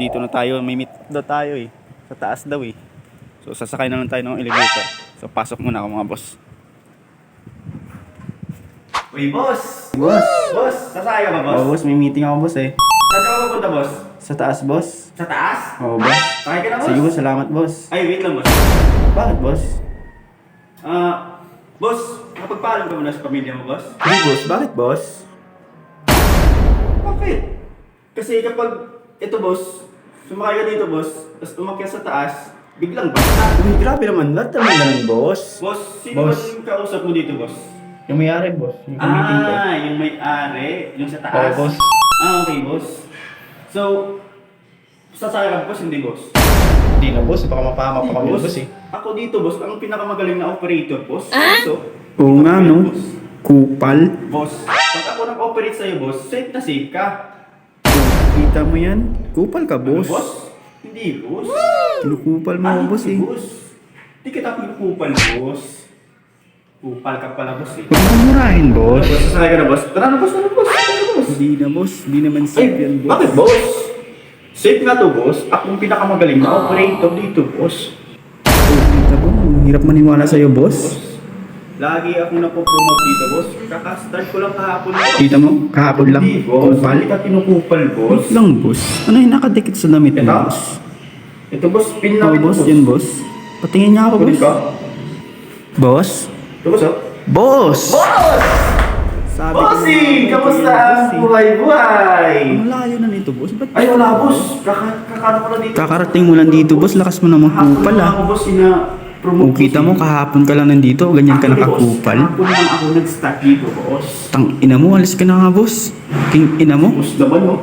dito na tayo. May meet daw tayo eh. Sa taas daw eh. So sasakay na lang tayo ng elevator. So pasok muna ako mga boss. Uy boss! Boss! Boss! Sasakay ka ba boss? Oo, boss. May meeting ako, boss eh. Saan ka mapunta boss? Sa taas, boss. Sa taas? Oo, boss. Sakay ka na boss? Sige, boss. Salamat, boss. Ay wait lang boss. Bakit, boss? Boss, napagpaalam ka muna sa pamilya mo boss? Hindi, boss. Bakit, boss? Bakit? Kasi kapag ito boss, sumakay ka dito boss, tapos umakyat sa taas, biglang basta. Uy, grabe naman. Lahat naman ganun, boss. Boss, sino Boss. ba yung kausap mo dito boss? Yung may-ari, boss. Yung meeting ko. Yung may-ari, yung sa Oo, taas. boss. Okay boss. So, sasakay ka boss, hindi boss? Hindi na, boss. Baka mapahama pa kami, boss eh. Ako dito boss, ang pinakamagaling na operator boss. So, Oo nga, no? boss. Kupal. Boss, pag ako nag-operate sa'yo boss, safe na safe ka. Kita mo yan? Kupal ka, Ano, boss. boss? Hindi boss. Kinukupal mo ako, boss eh. Boss. Hindi kita pinupal boss. Kupal ka pala boss eh. Huwag mo murahin, boss. Boss, sasakay ka na boss. Tara na boss, tara na boss. Tara na boss. Hindi na, boss. Hindi naman safe yan, boss. Bakit boss? Safe nga to boss. Ako yung pinakamagaling na operator dito boss. Kita mo, ang hirap maniwala sa'yo, boss. Lagi akong napopromote dito boss. Kaka-start ko lang kahapon boss. Kita mo, kahapon lang. Hindi boss. Kupal. Hindi ka pinukupal boss. Wait lang, boss. Ano yung nakadikit sa damit mo, Ito. boss? Ito boss, pin Oo, lang ito boss. Yan, boss. Patingin niya ako, Kunin boss. ka? Boss? Ito boss oh. Boss! Boss! Sabi ko Bossing! na, Kamusta boss, ang eh. buhay-buhay? Ang layo na nito, boss. Ba't Ay wala boss. Kakano ko lang dito. kakarating mo lang dito, boss? Lakas mo naman Hapon kupal, lang ah. ako boss, ina-promote Kung kita mo, kahapon ka lang nandito. Ganyan ka nakakupal. Hapon lang ako nag-start dito boss. Tang ina mo, alis ka na nga, boss. King ina mo. Boss naman oh.